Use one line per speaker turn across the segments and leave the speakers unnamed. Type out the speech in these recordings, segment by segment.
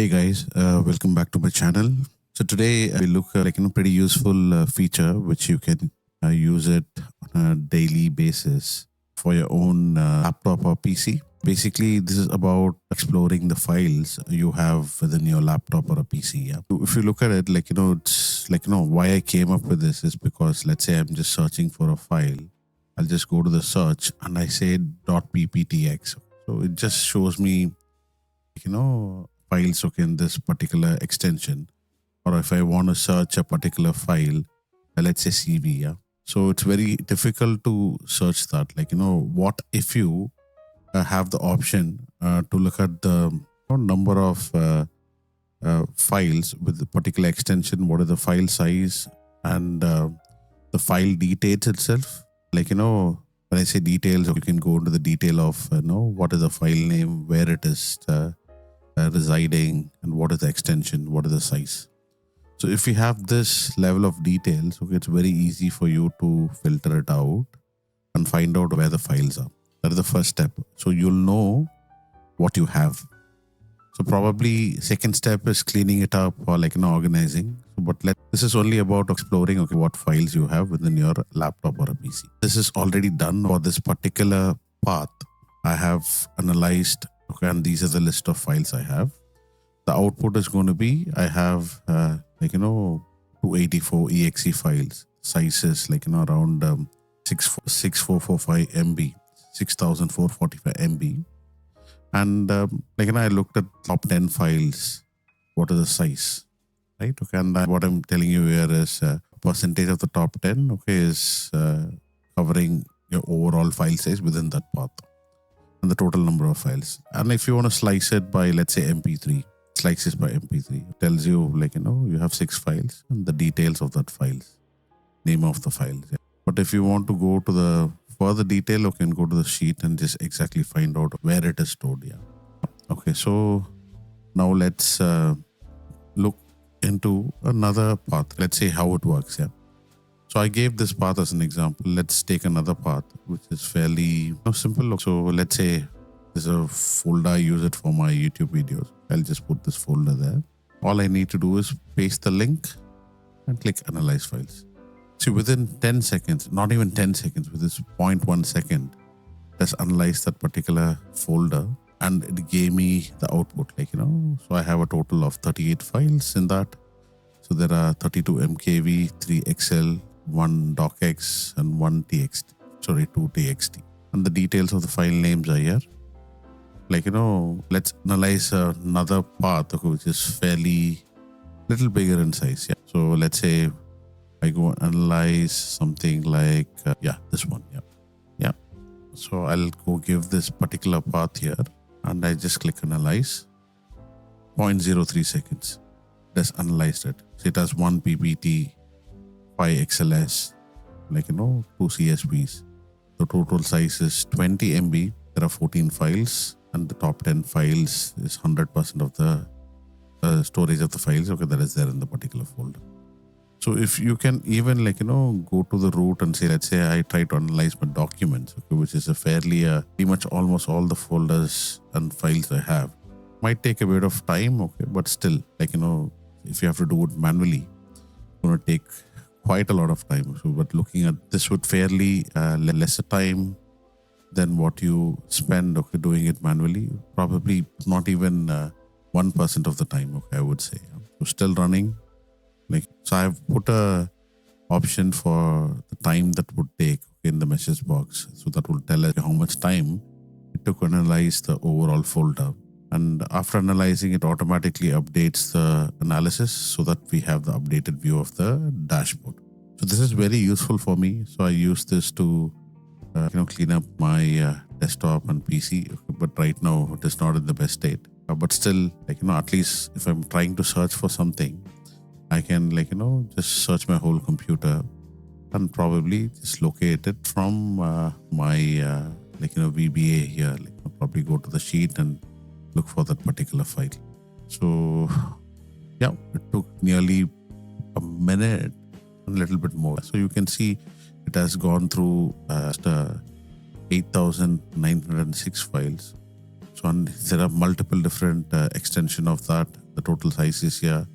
Hey guys, welcome back to my channel. So today we look like pretty useful feature which you can use it on a daily basis for your own laptop or PC. Basically, this is about exploring the files you have within your laptop or a PC. Yeah. If you look at it, it's why I came up with this is because let's say I'm just searching for a file. I'll just go to the search and I say .pptx. So it just shows me files in this particular extension, or if I want to search a particular file, let's say CV. Yeah, so it's very difficult to search that. What if you have the option to look at the number of files with the particular extension, what is the file size, and the file details itself. When I say details, you can go into the detail of what is the file name, where it is residing, and what is the extension, what is the size. So if you have this level of details, it's very easy for you to filter it out and find out where the files are. That is the first step. So you'll know what you have. So probably second step is cleaning it up or organizing. But this is only about exploring what files you have within your laptop or a PC. This is already done for this particular path. I have analyzed, and these are the list of files I have. The output is going to be, I have 284 exe files. Sizes around 6445 MB, 6445 MB. And I looked at top 10 files. What is the size, right? And what I'm telling you here is percentage of the top 10 is covering your overall file size within that path and the total number of files. And if you want to slice it by, let's say, MP3, slices by MP3, it tells you you have 6 files and the details of that files, name of the files. Yeah. But if you want to go to the further detail, you can go to the sheet and just exactly find out where it is stored. Yeah. Okay, so now let's look into another path. Let's say how it works. Yeah. So I gave this path as an example. Let's take another path, which is fairly simple. So let's say there's a folder, I use it for my YouTube videos. I'll just put this folder there. All I need to do is paste the link and click analyze files. See, within 10 seconds, not even 10 seconds, with this 0.1 second, just analyze that particular folder and it gave me the output. So I have a total of 38 files in that. So there are 32 MKV, 3 Excel, 1 docx, and 2 txt. And the details of the file names are here. Let's analyze another path which is fairly little bigger in size. Yeah. So let's say I go analyze something like this one. Yeah. So I'll go give this particular path here and I just click analyze. 0.03 seconds. Just analyzed it. So it has 1 PPT, 5 XLS, 2 CSVs. The total size is 20 MB. There are 14 files and the top 10 files is 100% of the storage of the files that is there in the particular folder. So if you can even go to the root and say, let's say I try to analyze my documents, which is a fairly pretty much almost all the folders and files I have. Might take a bit of time, but still, if you have to do it manually, it's going to take quite a lot of time. So, but looking at this would fairly lesser time than what you spend doing it manually. Probably not even 1% of the time. I would say. So still running. So I've put a option for the time that would take in the message box. So that will tell us how much time it took to analyze the overall folder. And after analyzing, it automatically updates the analysis so that we have the updated view of the dashboard. So this is very useful for me. So I use this to clean up my desktop and PC. But right now it is not in the best state. But still, at least if I'm trying to search for something, I can just search my whole computer and probably just locate it from my VBA here. Probably go to the sheet and look for that particular file. So yeah, it took nearly a minute and a little bit more. So you can see it has gone through 8,906 files. So there are multiple different extension of that. The total size is here.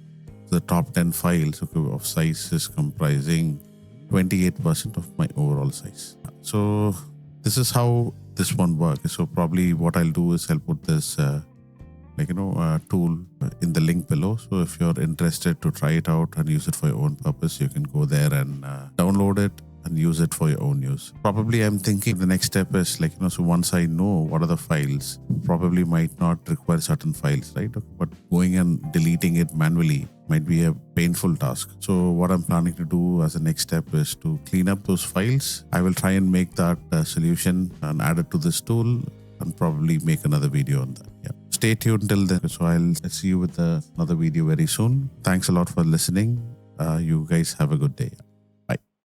The top 10 files of size is comprising 28% of my overall size. So this is how this one works. So probably what I'll do is I'll put this tool in the link below. So if you're interested to try it out and use it for your own purpose, you can go there and download it and use it for your own use. Probably I'm thinking the next step is so once I know what are the files, probably might not require certain files, right? But going and deleting it manually might be a painful task. So what I'm planning to do as a next step is to clean up those files. I will try and make that solution and add it to this tool and probably make another video on that. Yeah. Stay tuned till then. So I'll see you with another video very soon. Thanks a lot for listening. You guys have a good day.